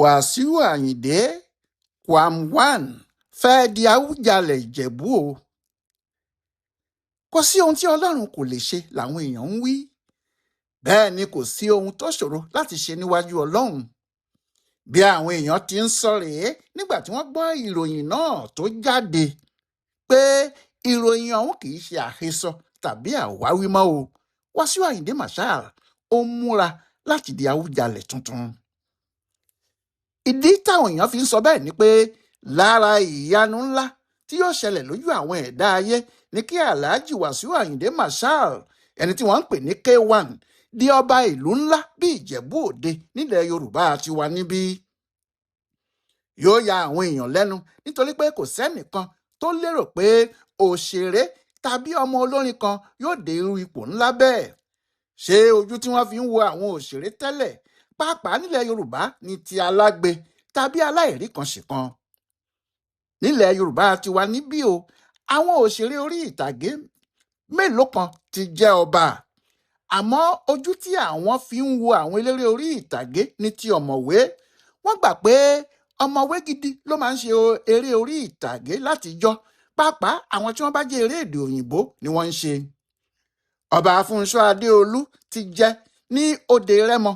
Wàsíù Àyìndé Quam1 fẹ́ẹ́ di Awùjalẹ̀ Ìjẹ̀bú o. Kò sí ohun tí Ọlọ́run kò lè ṣe làwọn èèyàn ń wí. Bẹ́ẹ̀ ni kò sí ohun tó ṣòro láti ṣe níwájú Ọlọ́run. Bí àwọn èèyàn ti ń sọ rèé nígbà tí wọ́n gbọ́ ìròyìn náà tó jáde pé ìròyìn ọ̀hún kì í ṣe àhesọ tàbí àwáwí mọ́ o. Wàsíù Àyìndé Marshal ó múra láti di Awùjalẹ̀ tuntun. Ìdí táwọn èèyàn fi ń sọ bẹ́ẹ̀ ni pé lára ìyanu ńlá tí yóò ṣẹlẹ̀ lójú àwọn ẹ̀dá ayé ni kí Alhaji Wàsíù Àyìndé Marshal, ẹni tí wọ́n ń pè ní K1, di ọba ìlú ńlá bí Ìjẹ̀bú Òde nílẹ̀ Yorùbá tiwa níbí. Yóò ya àwọn èèyàn lẹ́nu nítorí pé kò sẹ́nìkan tó lérò pé òṣèré tàbí ọmọ olórin kan yóò dé irú ipò ńlá bẹ́ẹ̀. Ṣé ojú tí wọ́n fi ń wo àwọn òṣèré tẹ́lẹ̀ pàápàá nílẹ̀ Yorùbá ní ti alágbe tàbí aláìrí kan ṣìkan? Nílẹ̀ Yorùbá tiwa níbí o, àwọn òṣèré orí ìtàgé mélòó kan ti jẹ́ ọba, àmọ́ ojú tí àwọn fi ń wo àwọn eléré orí ìtàgé ní ti ọ̀mọ̀wé. Wọ́n gbà pé ọ̀mọ̀wé gidi ló máa ń ṣe eré orí ìtàgé látijọ́, pàápàá àwọn tí wọ́n bá jẹ́ eré èdè òyìnbó ni wọ́n ń ṣe. Ọba Fúnṣọ́ Adéolú ti jẹ ní Òde Rẹ́mọ,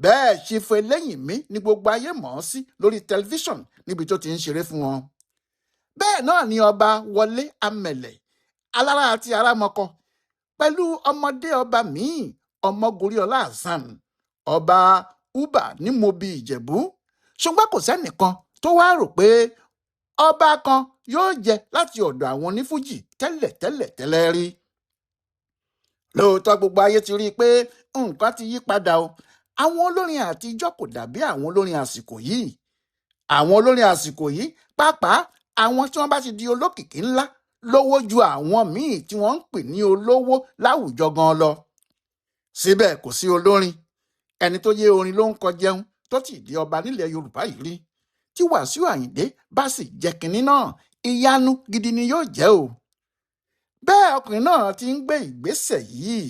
bẹ́ẹ̀ Chief Eléyìnmí ni gbogbo ayé mọ̀ ọ́ sí lórí tẹlifíṣọ̀n níbi tó ti ń ṣeré fún wọn. Bẹ́ẹ̀ náà ni ọba Wọlé Amẹ̀lẹ̀ Alára àti Arámọkọ, pẹ̀lú ọmọdé ọba míì Ọmọgoríọlá Hasan, ọba Uba ní Mobi Ìjẹ̀bú. Ṣùgbọ́n kò sẹ́nìkan tó wá rò pé ọba kan yóò jẹ láti ọ̀dọ̀ àwọn onífújì tẹ́lẹ̀ rí. Lóòótọ́ gbogbo ayé ti rí i pé nǹkan ti yí padà o. Àwọn olórin àtijọ́ kò dàbí àwọn olórin àsìkò yìí. Àwọn olórin àsìkò yìí, pàápàá àwọn tí wọ́n bá ti di olókìkí ńlá, lówó ju àwọn míì tí wọ́n ń pè ní olówó láwùjọ gan lọ. Síbẹ̀ kò sí olórin, ẹni tó yé orin ló ń kọ jẹun, tó ti di ọba nílẹ̀ Yorùbá yìí rí. Tí Wàsíù Àyìndé bá sì jẹ kínní náà, ìyanu gidi ni yóò jẹ́ o. Bẹ́ẹ̀ ọkùnrin náà ti ń gbé ìgbésẹ̀ yìí.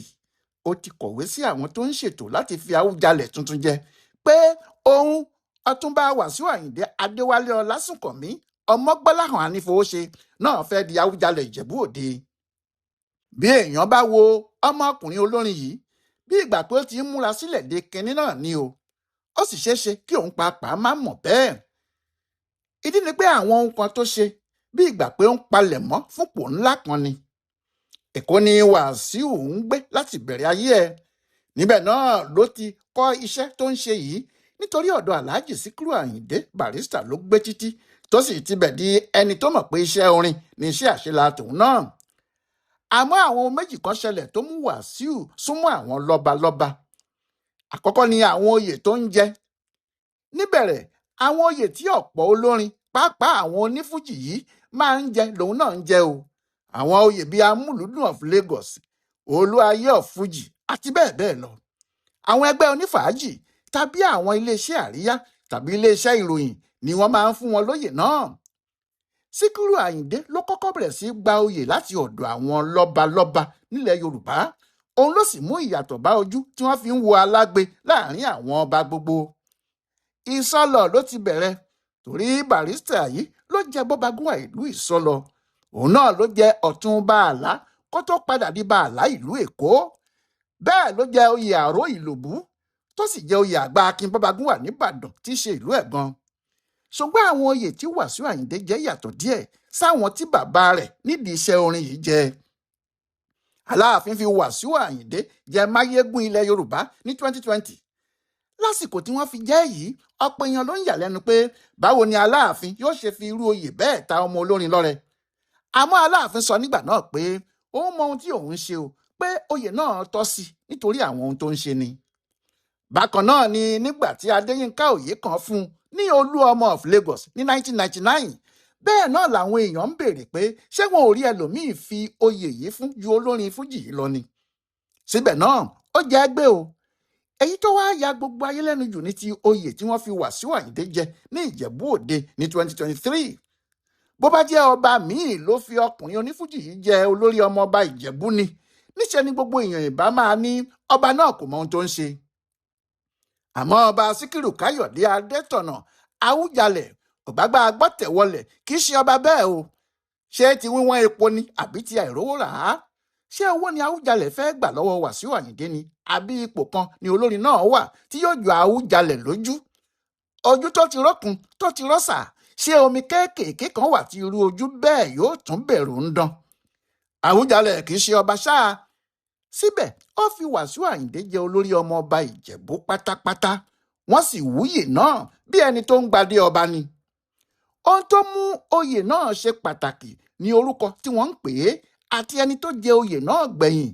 Ó ti kọ̀wé sí àwọn tó ń ṣètò láti fi Awùjalẹ̀ tuntun jẹ pé òun, Ọ̀túnba Wàsíù Àyìndé Adéwálé Ọlásùnkànmí Ọmọgbọ́láhàn Anífowóṣe náà fẹ́ di Awùjalẹ̀ Ìjẹ̀bú Òde. Bí èèyàn bá wo ọmọkùnrin olórin yìí, bí ìgbà pé ó ti ń múra sílẹ̀ de kinní náà ni o. Ó sì ṣeéṣe kí òun pàápàá má mọ̀ bẹ́ẹ̀. Ìdí ni pé àwọn ohun kan tó ṣe bí ìgbà pé ó ń palẹ̀ mọ́ fúnpò ńlá kan ni. Èkó ni Wàsíù ń gbé láti bẹ̀rẹ̀ ayé ẹ̀. Níbẹ̀ náà ló ti kọ́ iṣẹ́ tó ń ṣe yìí nítorí ọ̀dọ̀ Alhaji Síkírù Àyìndé Barrister ló gbé títí tó sì tibẹ̀ di ẹni tó mọ̀ pé iṣẹ́ orin ni iṣẹ́ àṣelà tòun náà. Àmọ́ àwọn ohun méjì kan ṣẹlẹ̀ tó mú Wàsíù súnmọ́ àwọn lọ́balọ́ba. Àkọ́kọ́ ni àwọn oyè tó ń jẹ. Níbẹ̀rẹ̀, àwọn oyè tí ọ̀pọ̀ olórin, pàápàá àwọn onífújì yìí máa ń jẹ lòun náà ń jẹ o. Àwọn oyè bíi Amúlùúdùn of Lagos, Olúayé of Fuji àti bẹ́ẹ̀ bẹ́ẹ̀ lọ. Àwọn ẹgbẹ́ onífàájì tàbí àwọn iléeṣẹ́ àríyá tàbí iléeṣẹ́ ìròyìn ni wọ́n máa ń fún wọn lóyè náà. Síkírù Àyìndé ló kọ́kọ́ bẹ̀rẹ̀ sí gba oyè láti ọ̀dọ̀ àwọn lọ́balọ́ba nílẹ̀ Yorùbá. Òun ló sì mú ìyàtọ̀ bá ojú tí wọ́n fi ń wo alágbe láàrin àwọn ọba gbogbo. Ìsọlọ̀ ló ti bẹ̀rẹ̀ torí Barrister yìí ló jẹ bọ́bagúnwà ìlú Ìsọlọ̀. Òun náà ló jẹ Ọ̀túnba Àlá kó tó padà di Bàálá ìlú Èkó. Bẹ́ẹ̀ ló jẹ oyè Àró Ìlòbú tó sì jẹ oyè àgbà Akin Bọ́bagúnwà n'Íbàdàn tí í ṣe ìlú Ẹ̀gbọ́n. Ṣùgbọ́n àwọn oyè tí Wàsíù Àyìndé jẹ́ yàtọ̀ díẹ̀ sáwọn tí bàbá rẹ̀ nídìí iṣẹ́ orin yìí jẹ. Aláàfin fi Wàsíù Àyìndé jẹ máyégún ilẹ̀ Yorùbá ní 2020. Lásìkò tí wọ́n fi jẹ́ yìí, ọ̀pọ̀ èèyàn ló ń yà lẹ́nu pé báwo ni Aláàfin yóò ṣe fi irú oyè bẹ́ẹ̀ ta ọmọ olórin lọ́rẹ. Àmọ́ Aláàfin sọ nígbà náà pé òun mọ ohun tí òun ṣe o, pé oyè náà tọ́ sí nítorí àwọn ohun tó ń ṣe ni. Bákan náà ni nígbà tí Adéyínká Oyèkán fún un ní Olúọmọ of Lagos ní 1999, bẹ́ẹ̀ náà làwọn èèyàn ń béèrè pé ṣé wọn ò rí ẹlòmíì fi oyè yìí fún ju olórin fújì yìí lọ ni. Síbẹ̀ náà ó jẹ́ ẹgbẹ́ o. Èyí tó wá ya gbogbo ayé lẹ́nu jù ní ti oyè tí wọ́n fi Wàsíù Àyìndé jẹ ní Ìjẹ̀bú Òde ní 2023. Bó bá jẹ́ ọba míì ló fi ọkùnrin onífújì yìí jẹ olórí ọmọ ọba Ìjẹ̀bú ni, níṣẹ́ ni gbogbo èèyàn ìbá máa ní ọba náà kò mọ ohun tó ń ṣe. àmọ́ ọba síkírù káyọ̀dé adétọ̀nà àwùjalẹ̀ ọ̀gbágbá agbọ́tẹ̀wọlẹ̀ kì í ṣe ọba bẹ́ẹ̀ o. ṣé ti wíwọ́n epo ni àbí ti àìrówó rà á? ṣé owó ni àwùjalẹ̀ fẹ́ gbà lọ́wọ́ wàsíù àyìndé ni àbí ipò kan ni olórin náà wà tí yóò jọ àwùjalẹ̀ lójú? ojú tó ti rọ́kun tó ti rọ́sà, ṣé omi kéékèèké kan wà tí irú ojú bẹ́ẹ̀ yóò tún bẹ̀rù ń dán? àwùjalẹ̀ kì í ṣe ọba ṣáá. síbẹ̀ ó fi wàsíù àyìndé jẹ olórí ọmọ ọba ìjẹ̀bú pátápátá, wọ́n sì wúyè náà bí ẹni tó ń gbadé ọba ni. ohun tó mú oyè náà ṣe pàtàkì ní orúkọ tí wọ́n ń pè é àti ẹni tó jẹ oyè náà gbẹ̀yìn.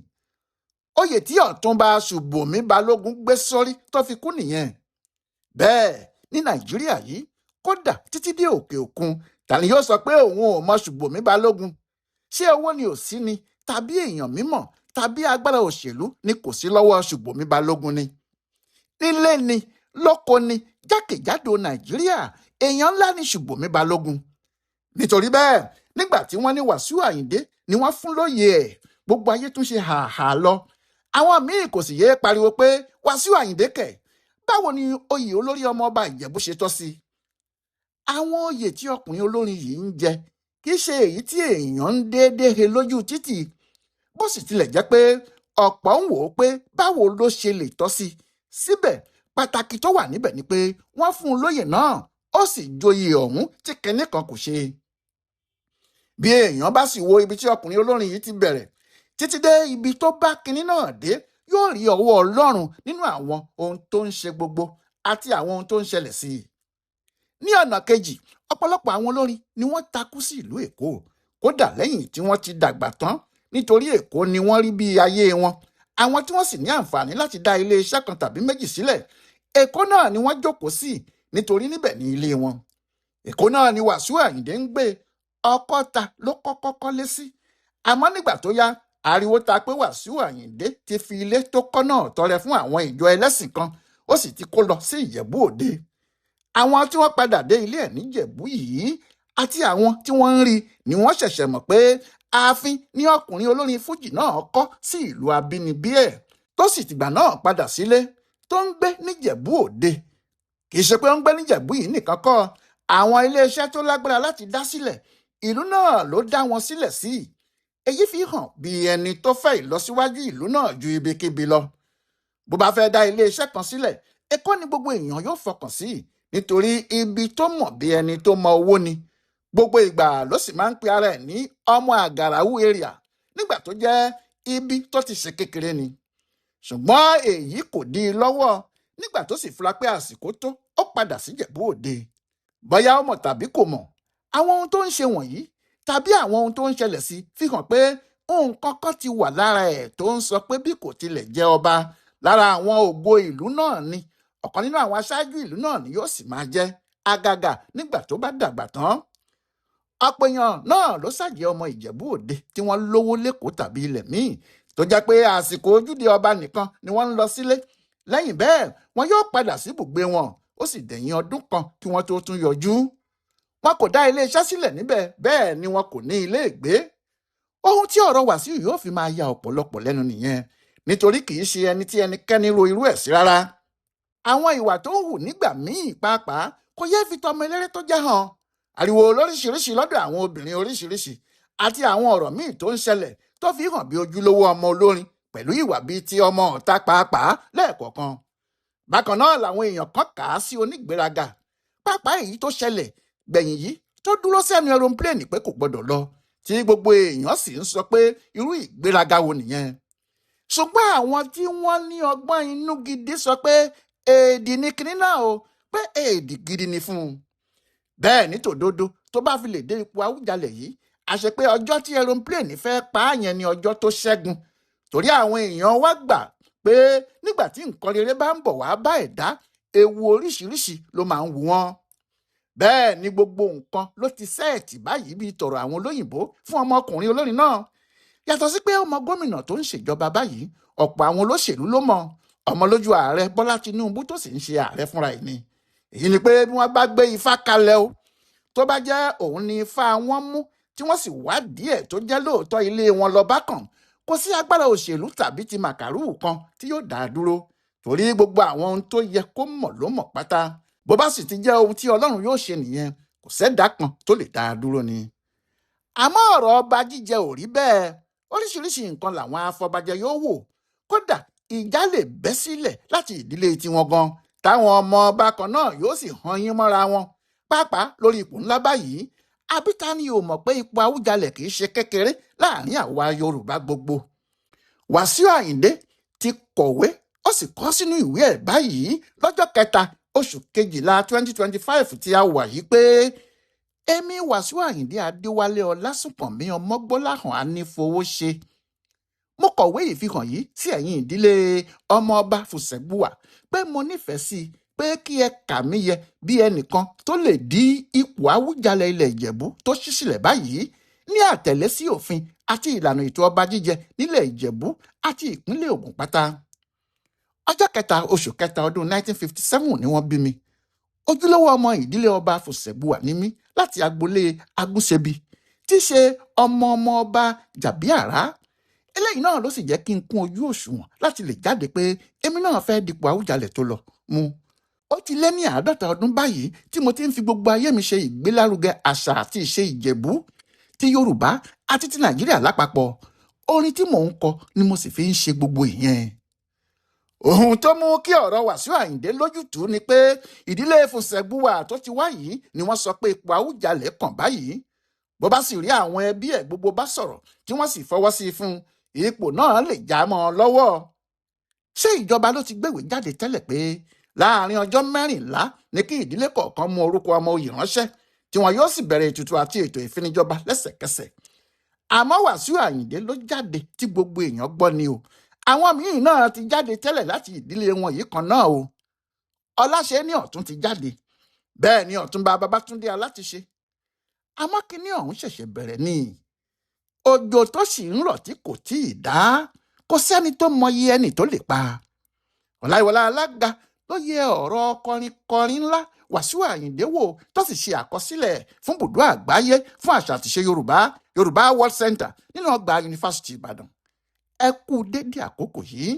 oyè tí ọ̀túnba ṣùbòmí balógun gbé sórí tó fi kú nìyẹn. bẹ́ẹ̀ ní nàìjíríà yìí, kódà títí dé òkè òkun, ta ni yóò sọ pé òun ò mọ ṣùbòmí balógun? ṣé owó ni ò sí ni tàbí èèyàn mímọ̀ tàbí agbára òṣèlú ni kò sí lọ́wọ́ ṣùbòmí balógun ni? nílé ni lóko ni jákèjádò nàìjíríà, èèyàn ńlá ni ṣùbòmí balógun. nítorí bẹ́ẹ̀ nígbà tí wọ́n ní wàsíù àyìndé ni wọ́n fún lóyè ẹ̀, gbogbo ayé tún ṣe hàhà lọ. àwọn míì kò sì yéé pariwo pé wàsíù àyìndé kẹ̀, báwo ni oyè olórí ọmọ ọba ìjẹ̀bú ṣe tọ́ sí? àwọn oyè tí ọkùnrin olórin yìí ń jẹ kì í ṣe èyí tí èèyàn ń déédéé he lójú títì, bó sì tilẹ̀ jẹ́ pé ọ̀pọ̀ ń wò ó pé báwo ló ṣe lè tọ́ sí. síbẹ̀ pàtàkì tó wà níbẹ̀ ni pé wọ́n fún un lóyè náà, ó sì joyè ọ̀hún tí kinní kan kò ṣe. bí èèyàn bá sì wo ibi tí ọkùnrin olórin yìí ti bẹ̀rẹ̀ títí dé ibi tó bá kinní náà dé, yóò rí ọwọ́ ọlọ́run nínú àwọn ohun tó ń ṣe gbogbo àti àwọn ohun tó ń ṣẹlẹ̀ sí i. ní ọ̀nà kejì, ọ̀pọ̀lọpọ̀ àwọn olórin ni wọ́n takú sí ìlú èkó, kódà lẹ́yìn tí wọ́n ti dàgbà tán, nítorí èkó ni wọ́n rí bí ayé wọn. àwọn tí wọ́n sì ní àǹfààní láti dá ilé iṣẹ́ kan tàbí méjì sílẹ̀, èkó náà ni wọ́n jókòó sí, nítorí níbẹ̀ ni ilé wọn. èkó náà ni wàsíù àyìndé ń gbé. ọkọ́ta ló kọ́kọ́ kọ́lé sí, àmọ́ nígbà tó yá, ariwo ta pé wàsíù àyìndé ti fi ilé tó kọ́ náà tọrẹ fún àwọn ìjọ ẹlẹ́sìn kan, ó sì ti kó lọ sí ìjẹ̀bú òde. àwọn tí wọ́n padà dé ilé ẹ̀ níjẹ̀bú yìí àti àwọn tí wọ́n ń rí ni wọ́n ṣẹ̀ṣẹ̀ mọ̀ pé ààfin ní ọkùnrin olórin fújì náà kọ́ sí ìlú abínibí ẹ̀, tó sì tìgbà náà padà sílé tó ń gbé níjẹ̀bú òde. kì í ṣe pé ó ń gbé níjẹ̀bú yìí nìkan kọ́, àwọn iléeṣẹ́ tó lágbára láti dá sílẹ̀, ìlú náà ló dá wọn sílẹ̀ sí. èyí fi hàn bí ẹni tó fẹ́ ìlọsíwájú ìlú náà ju ibikíbi lọ. bó bá fẹ́ dá iléeṣẹ́ kan sílẹ̀, èkó ni gbogbo èèyàn yóò fọkàn sí, nítorí ibi tó mọ̀ bí ẹni tó mọ owó ni. gbogbo ìgbà ló sì máa ń pe ara ẹ̀ ní ọmọ àgàràwú area, nígbà tó jẹ́ ibi tó ti ṣe kékeré ni. ṣùgbọ́n èyí kò dí i lọ́wọ́. nígbà tó sì fura pé àsìkò tó, ó padà sí Ìjẹ̀bú Òde. bóyá ó mọ̀ tàbí kò mọ̀, àwọn ohun tó ń ṣe wọ̀nyí tàbí àwọn ohun tó ń ṣẹlẹ̀ sí fi hàn pé nǹkan kan ti wà lára ẹ̀ tó ń sọ pé bí kò tilẹ̀ jẹ́ ọba, lára àwọn ògo ìlú náà ni, ọ̀kan nínú àwọn aṣáájú ìlú náà ni yóò sì máa jẹ́, àgàgà nígbà tó bá dàgbà tán. ọ̀pọ̀ èèyàn náà ló ṣàjẹ́ ọmọ Ìjẹ̀bú Òde tí wọ́n lówó lẹ́kọ̀ọ́ tàbí ilẹ̀ míì, tó jẹ́ pé àsìkò ojúde ọba nìkan ni wọ́n ń lọ sílé. lẹ́yìn bẹ́ẹ̀ wọn yóò padà sí ibùgbé wọn, ó sì dẹ̀yìn ọdún kan kí wọ́n tó tún yọjú. wọn kò dá iléeṣẹ́ sílẹ̀ níbẹ̀, bẹ́ẹ̀ ni wọn kò ní ilé ìgbé. ohun tí ọ̀rọ̀ Wàsíù yóò fi máa ya ọ̀pọ̀lọpọ̀ lẹ́nu nìyẹn, nítorí kì í ṣe ẹni tí ẹnikẹ́ni ro irú ẹ̀ sí rárá. àwọn ìwà tó ń hù nígbà míì pàápàá kò yẹ fi tọmọ eléré tó jẹ́ hàn. ariwo lóríṣiríṣi lọ́dọ̀ àwọn obìnrin oríṣiríṣi àti àwọn ọ̀rọ̀ míì tó ń ṣẹlẹ̀ tó fi hàn bí ojúlówó ọmọ olórin pẹ̀lú ìwà bíi ti ọmọ ọ̀tá pàápàá lẹ́ẹ̀kọ̀ọ̀kan. bákan náà làwọn èèyàn kan kà á sí onígbéraga, pàápàá èyí tó ṣẹlẹ̀ gbẹ̀yìn yìí tó dúró sẹ́nu aeroplane pé kò gbọdọ̀ lọ, tí gbogbo èèyàn sì ń sọ pé irú ìgbéraga wo nìyẹn. ṣùgbọ́n àwọn tí wọ́n ní ọgbọ́n inú gidi sọ pé èdè ni kinní náà o, pé èdè gidi ni fún un. bẹ́ẹ̀ ní tòdodo tó bá fi lè dé ipò Àwùjalẹ̀ yìí, àṣẹ pé ọjọ́ tí aeroplane fẹ́ pa á yẹn ni ọjọ́ tó ṣẹ́gun, torí àwọn èèyàn wá gbà pé nígbà tí nǹkan rere bá ń bọ̀ wá bá ẹ̀dá, ewu oríṣiríṣi ló máa ń wù wọ́n. bẹ́ẹ̀ ni gbogbo nǹkan ló ti sẹ́ẹ̀tì báyìí bíi tọ̀rọ̀ àwọn olóyìnbó fún ọmọkùnrin olórin náà. yàtọ̀ sí pé ọmọ gómìnà tó ń ṣèjọba báyìí, ọ̀pọ̀ àwọn olóṣèlú ló mọ̀, ọmọ lójú ààrẹ Bọ́lá Tinubu tó sì ń ṣe ààrẹ fúnra ẹ̀ ni. èyí ni pé bí wọ́n bá gbé ifá kalẹ̀ o, tó bá jẹ́ òun ni ifá wọn mú tí wọ́n sì wádìí ẹ̀ tó jẹ́ lóòótọ́ ilé wọn lọ bá kàn, kò sí agbára òṣèlú tàbí ti màkàrú kan tí yóò dá a dúró, torí gbogbo àwọn ohun tó yẹ kó mọ̀ ló mọ̀ pátá. Bó bá sì ti jẹ́ ohun tí Ọlọ́run yóò ṣe nìyẹn, kò sẹ́dá kan tó lè dá a dúró ni. Àmọ́ ọ̀rọ̀ ọba jíjẹ ò rí bẹ́ẹ̀. Oríṣiríṣi nǹkan làwọn afọbajẹ yóò wò. Kódà ìjà lè bẹ́ sílẹ̀ láti ìdílé tiwọn gan, táwọn ọmọ ọba kan náà yóò sì han yín mọ́ra wọn, pàápàá lórí ipò ńlá báyìí. Àbí ta ni ò mọ̀ pé ipò Awùjalẹ̀ kì í ṣe kékeré láàrin àwa Yorùbá gbogbo. Wàsíù Àyìndé ti kọ̀wé, ó sì kọ sínú ìwé ẹ̀ báyìí lọ́jọ́ 3 oṣù kejìlá 2025 tí a wà yìí pé èmi Wàsíù Àyìndé Adéwálé Ọlásùnkànmí Ọmọgbọ́láhàn Anífowóṣe, mo kọ̀wé ìfihàn yìí sí ẹ̀yin ìdílé ọmọọba Fùsẹ̀gbùwà pé mo nífẹ̀ẹ́ sí i pé kí ẹ kà mí yẹ bí ẹnìkan tó lè dí ipò Awùjalẹ̀ ilẹ̀ Ìjẹ̀bú tó ṣí sílẹ̀ báyìí ní àtẹ̀lé sí òfin àti ìlànà ètò ọba jíjẹ nílẹ̀ Ìjẹ̀bú àti ìpínlẹ̀ Ògùn pátá. Ọjọ́ 1 oṣù kẹta ọdún 1957 ni wọ́n bí mi. Ojúlówó ọmọ ìdílé ọba Fùsẹ̀gbùwà ní mí láti agboolé Agúnṣebí tí í ṣe ọmọ ọba Jàbíàrá. Eléyìí náà ló sì jẹ́ kí n kún ojú òṣùwọ̀n láti lè jáde pé èmi náà fẹ́ dipò Awùjalẹ̀ tó lọ mú. Ó ti lé ní 50 ọdún báyìí tí mo ti ń fi gbogbo ayé mi ṣe ìgbélárugẹ àṣà àti ìṣe Ìjẹ̀bú, ti Yorùbá àti ti Nàìjíríà lápapọ̀. Orin tí mò ń kọ ni mo sì fi ń ṣe gbogbo ìyẹn. Ohun tó mú kí ọ̀rọ̀ Wàsíù Àyìndé lójútùú ni pé ìdílé Fùsẹ̀gbùwà tó ti wá yìí ni wọ́n sọ pé ipò Awùjalẹ̀ kàn báyìí. Bó bá sì rí àwọn ẹbí ẹ̀ gbogbo bá sọ̀rọ̀ tí wọ́n sì fọwọ́ sí i fún ipò náà lè já mọ́ ọ lọ́wọ́. Ṣé ìjọba ló ti gbéwèé jáde tẹ́lẹ̀ pé láàrin ọjọ́ 14 ni kí ìdílé kọ̀ọ̀kan mú orúkọ ọmọ oyè ránṣẹ́ tí wọn yóò sì bẹ̀rẹ̀ ètùtù àti ètò ìfinijọba lẹ́sẹ̀kẹsẹ̀. Àmọ́ Wàsíù Àyìndé ló jáde tí gbogbo èèyàn gbọ́ ni o. Àwọn míì náà ti jáde tẹ́lẹ̀ láti ìdílé wọn yìí kan náà o. Ọláṣẹ́ní Ọ̀tún ti jáde, bẹ́ẹ̀ ni Ọ̀túnba Babátúndé Alátiṣe. Àmọ́ kíní ọ̀hún ṣẹ̀ṣẹ̀ bẹ̀rẹ̀ ni. Òjò tó sì ń rọ̀ tí kò tí ì dá, kò sẹ́ni tó mọyì ẹni tó lè pa. Ọláyíwọlá Alága ló yẹ ọ̀rọ̀ kọrin ńlá Wàsíù Àyìndé wò tó sì ṣe àkọsílẹ̀ fún ibùdó àgbáyé fún àṣà àtìṣe Yorùbá World Center nínú ọgbà Yunifásitì Ìbàdàn. Ẹ kú dédé àkókò yìí.